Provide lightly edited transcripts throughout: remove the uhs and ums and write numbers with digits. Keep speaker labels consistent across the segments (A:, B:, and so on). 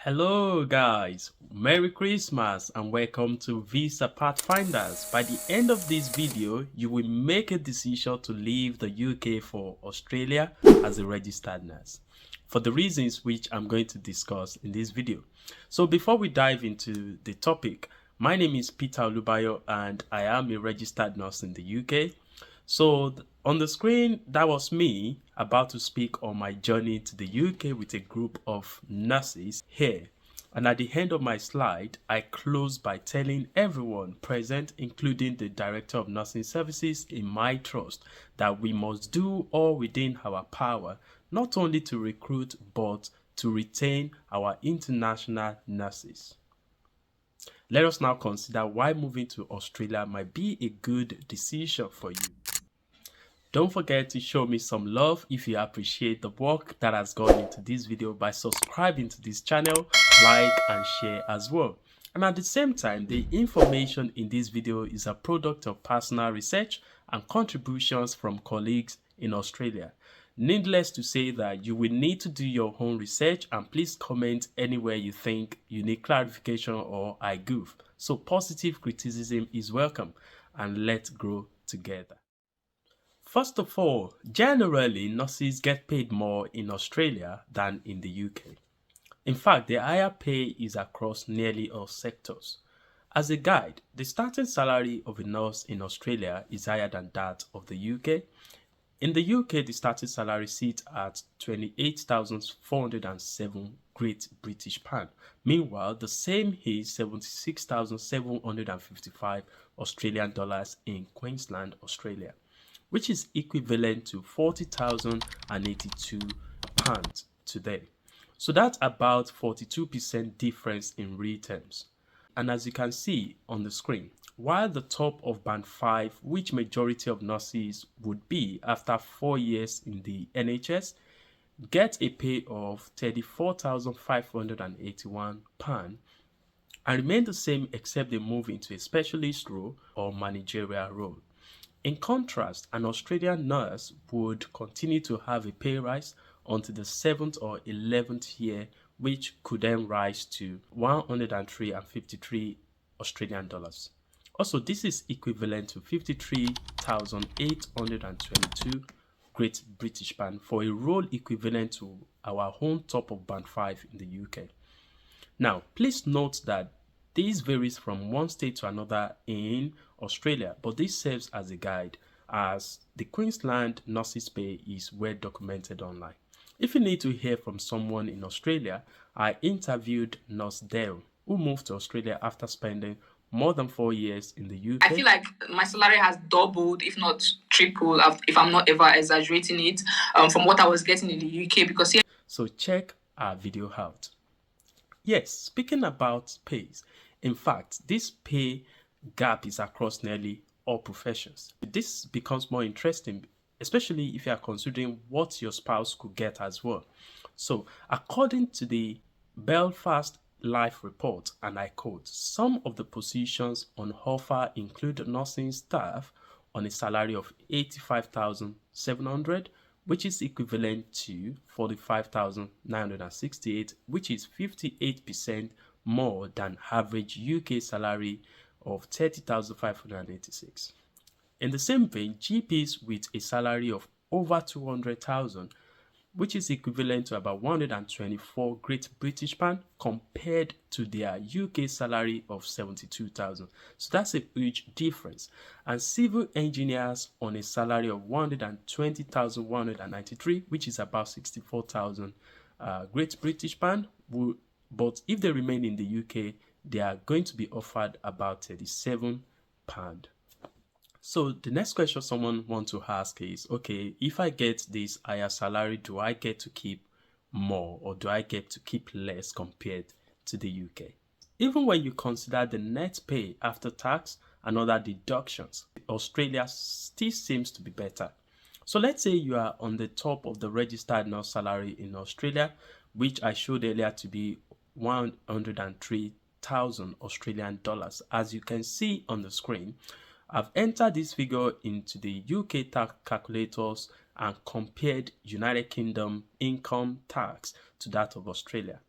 A: Hello guys, Merry Christmas and welcome to Visa Pathfinders. By the end of this video, you will make a decision to leave the UK for Australia as a registered nurse for the reasons which I'm going to discuss in this video. So before we dive into the topic, my name is Peter Olubayo and I am a registered nurse in the UK. So on the screen, that was me about to speak on my journey to the UK with a group of nurses here. And at the end of my slide, I close by telling everyone present, including the Director of Nursing Services in my trust, that we must do all within our power, not only to recruit, but to retain our international nurses. Let us now consider why moving to Australia might be a good decision for you. Don't forget to show me some love if you appreciate the work that has gone into this video by subscribing to this channel, like and share as well. And at the same time, the information in this video is a product of personal research and contributions from colleagues in Australia. Needless to say that you will need to do your own research, and please comment anywhere you think you need clarification or I goof. So positive criticism is welcome, and let's grow together. First of all, generally nurses get paid more in Australia than in the UK. In fact, the higher pay is across nearly all sectors. As a guide, the starting salary of a nurse in Australia is higher than that of the UK. In the UK, the starting salary sits at 28,407 Great British pound. Meanwhile, the same is 76,755 Australian dollars in Queensland, Australia, which is equivalent to 40,082 pounds today. So that's about 42% difference in real terms. And as you can see on the screen, while the top of band 5, which majority of nurses would be after 4 years in the NHS, get a pay of 34,581 pounds and remain the same except they move into a specialist role or managerial role. In contrast, an Australian nurse would continue to have a pay rise until the 7th or 11th year, which could then rise to 103.53 Australian dollars. Also, this is equivalent to 53,822 Great British pound for a role equivalent to our own top of band 5 in the UK. Now, please note that this varies from one state to another in Australia, but this serves as a guide as the Queensland nurses pay is well documented online. If you need to hear from someone in Australia, I interviewed Nurse Dale, who moved to Australia after spending more than 4 years in the UK.
B: I feel like my salary has doubled, if not tripled, if I'm not ever exaggerating it, from what I was getting in the UK, because here.
A: So check our video out. Yes, speaking about pays, in fact, this pay gap is across nearly all professions. This becomes more interesting, especially if you are considering what your spouse could get as well. So, according to the Belfast Life Report, and I quote, some of the positions on offer include nursing staff on a salary of 85,700, which is equivalent to 45,968, which is 58% more than average UK salary of 30,586. In the same vein, GPs with a salary of over 200,000, which is equivalent to about 124 Great British pound compared to their UK salary of 72,000. So that's a huge difference. And civil engineers on a salary of 120,193, which is about 64,000 Great British pound, but if they remain in the UK, they are going to be offered about 37 pound. So the next question someone wants to ask is, okay, if I get this higher salary, do I get to keep more or do I get to keep less compared to the UK? Even when you consider the net pay after tax and other deductions, Australia still seems to be better. So let's say you are on the top of the registered nurse salary in Australia, which I showed earlier to be 103,000 Australian dollars. As you can see on the screen, I've entered this figure into the UK tax calculators and compared United Kingdom income tax to that of Australia.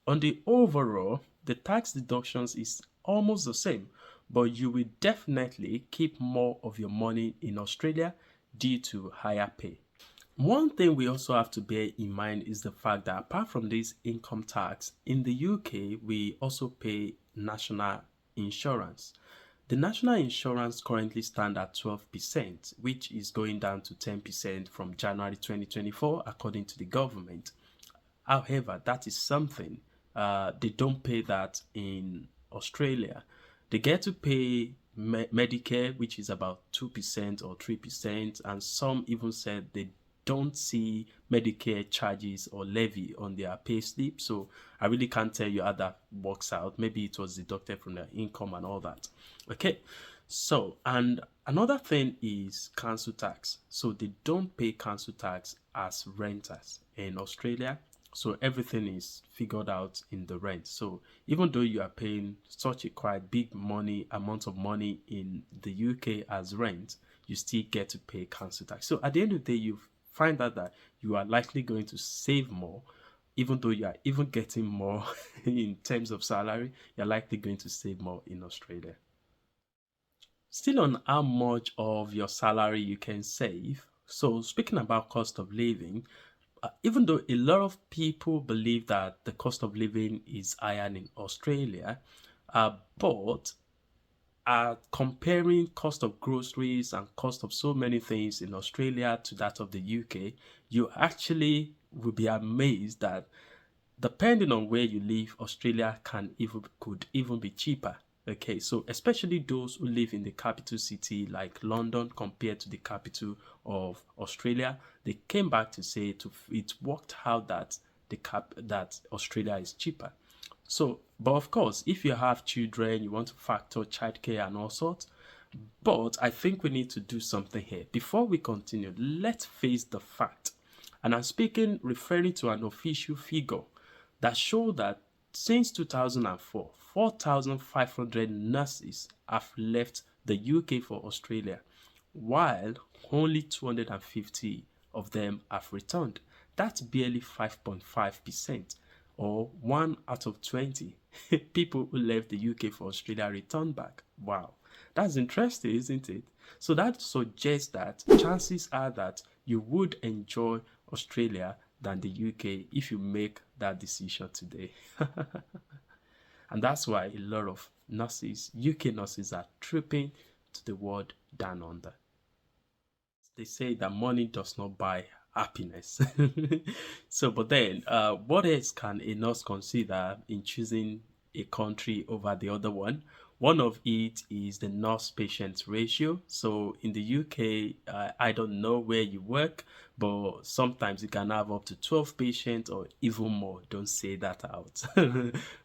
A: On the overall, the tax deductions is almost the same, but you will definitely keep more of your money in Australia due to higher pay. One thing we also have to bear in mind is the fact that apart from this income tax, in the UK, we also pay national insurance. The national insurance currently stands at 12%, which is going down to 10% from January 2024, according to the government. However, that is something they don't pay that in Australia. They get to pay Medicare, which is about 2% or 3%, and some even said they don't see Medicare charges or levy on their pay slip. So I really can't tell you how that works out. Maybe it was deducted from their income and all that. Okay. So, and another thing is council tax. So they don't pay council tax as renters in Australia. So everything is figured out in the rent. So even though you are paying such a quite big money amount of money in the UK as rent, you still get to pay council tax. So at the end of the day, you find out that you are likely going to save more, even though you are even getting more in terms of salary, you're likely going to save more in Australia. Still on how much of your salary you can save. So speaking about cost of living, even though a lot of people believe that the cost of living is higher in Australia, but comparing cost of groceries and cost of so many things in Australia to that of the UK, you actually will be amazed that depending on where you live, Australia could even be cheaper. Okay, so especially those who live in the capital city like London compared to the capital of Australia, they came back to say it worked out that that Australia is cheaper. So, but of course, if you have children, you want to factor childcare and all sorts. But I think we need to do something here. Before we continue, let's face the fact. And I'm speaking referring to an official figure that show that since 2004, 4,500 nurses have left the UK for Australia, while only 250 of them have returned. That's barely 5.5%, or 1 out of 20 people who left the UK for Australia returned back. Wow, that's interesting, isn't it? So that suggests that chances are that you would enjoy Australia than the UK if you make that decision today. And that's why a lot of nurses, UK nurses, are tripping to the world down under. They say that money does not buy happiness. So, but then, what else can a nurse consider in choosing a country over the other one? One of it is the nurse patient ratio. So, in the UK, I don't know where you work, but sometimes you can have up to 12 patients or even more. Don't say that out.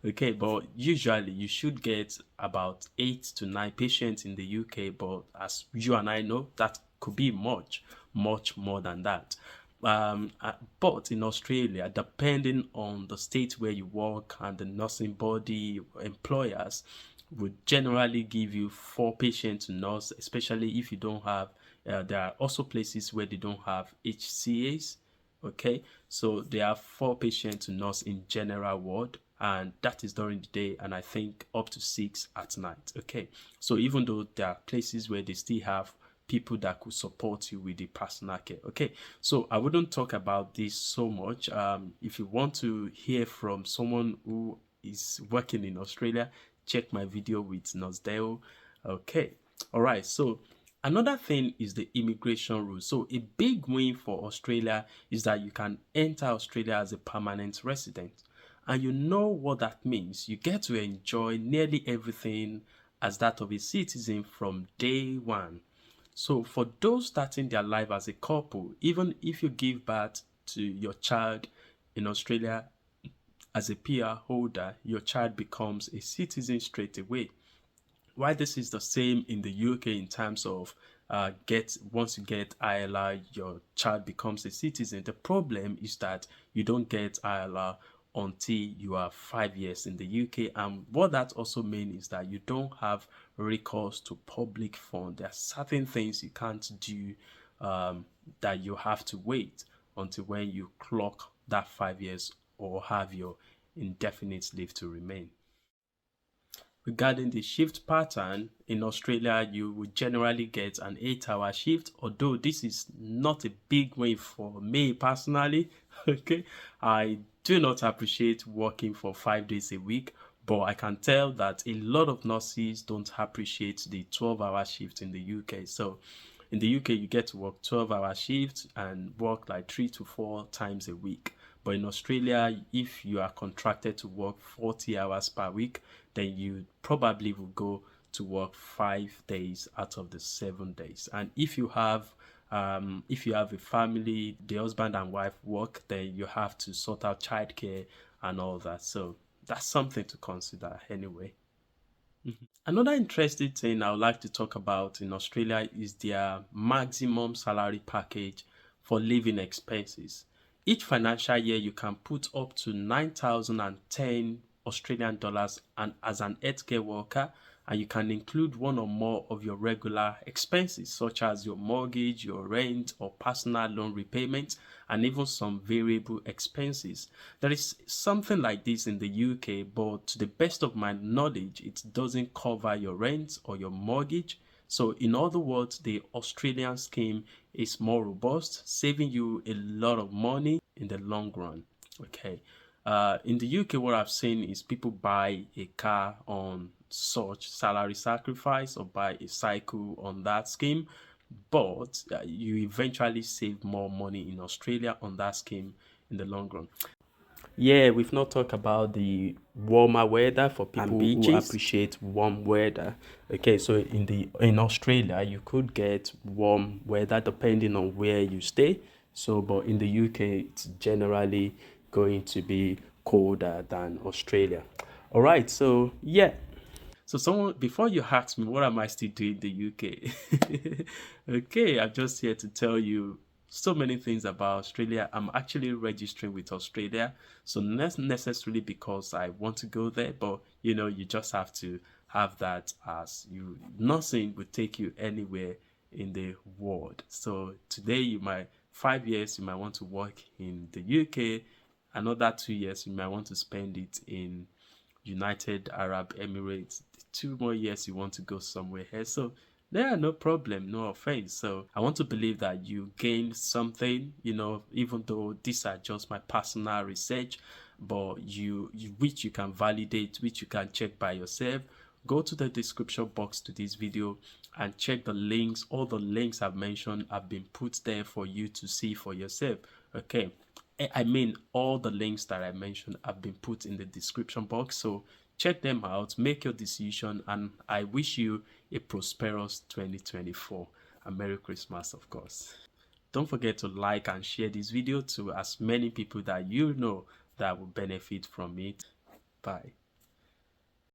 A: Okay, but usually you should get about 8 to 9 patients in the UK, but as you and I know, that could be much more than that. But in Australia, depending on the state where you work and the nursing body employers would generally give you 4 patients to nurse, especially if you don't have. There are also places where they don't have HCAs. Okay, so there are 4 patients to nurse in general ward, and that is during the day, and I think up to 6 at night. Okay, so even though there are places where they still have people that could support you with the personal care. Okay, so I wouldn't talk about this so much. If you want to hear from someone who is working in Australia, check my video with Nosdale. Okay, all right. So another thing is the immigration rules. So a big win for Australia is that you can enter Australia as a permanent resident. And you know what that means. You get to enjoy nearly everything as that of a citizen from day one. So for those starting their life as a couple, even if you give birth to your child in Australia as a PR holder, your child becomes a citizen straight away. Why this is the same in the UK in terms of once you get ILR, your child becomes a citizen. The problem is that you don't get ILR until you are 5 years in the UK, and what that also means is that you don't have recourse to public fund. There are certain things you can't do, that you have to wait until when you clock that 5 years or have your indefinite leave to remain. Regarding the shift pattern, in Australia, you would generally get an 8-hour shift, although this is not a big win for me personally. Okay, I do not appreciate working for 5 days a week, but I can tell that a lot of nurses don't appreciate the 12-hour shift in the UK. So in the UK, you get to work 12-hour shifts and work like 3 to 4 times a week. But in Australia, if you are contracted to work 40 hours per week, then you probably will go to work 5 days out of the 7 days. And if you have a family, the husband and wife work, then you have to sort out childcare and all that. So that's something to consider anyway. Another interesting thing I would like to talk about in Australia is their maximum salary package for living expenses. Each financial year, you can put up to 9,010 Australian dollars and as an healthcare worker, and you can include one or more of your regular expenses, such as your mortgage, your rent, or personal loan repayments, and even some variable expenses. There is something like this in the UK, but to the best of my knowledge, it doesn't cover your rent or your mortgage. So, in other words, the Australian scheme is more robust, saving you a lot of money in the long run. Okay. In the UK, what I've seen is people buy a car on such salary sacrifice or buy a cycle on that scheme, but you eventually save more money in Australia on that scheme in the long run. Yeah, we've not talked about the warmer weather for people who appreciate warm weather. Okay, so in Australia, you could get warm weather depending on where you stay. So, but in the UK, it's generally going to be colder than Australia. All right, so yeah. So someone before you ask me what am I still doing in the UK? Okay, I'm just here to tell you so many things about Australia. I'm actually registering with Australia, so not necessarily because I want to go there, but you just have to have that as you. Nothing will take you anywhere in the world. So today 5 years you might want to work in the UK, another 2 years you might want to spend it in United Arab Emirates. 2 more years you want to go somewhere else. So yeah, no problem, no offense. So I want to believe that you gain something, even though these are just my personal research, but which you can validate, which you can check by yourself. Go to the description box to this video and check the links. All the links I've mentioned have been put there for you to see for yourself. Okay. I mean, all the links that I mentioned have been put in the description box. So check them out, make your decision, and I wish you a prosperous 2024. And Merry Christmas, of course. Don't forget to like and share this video to as many people that you know that will benefit from it. Bye.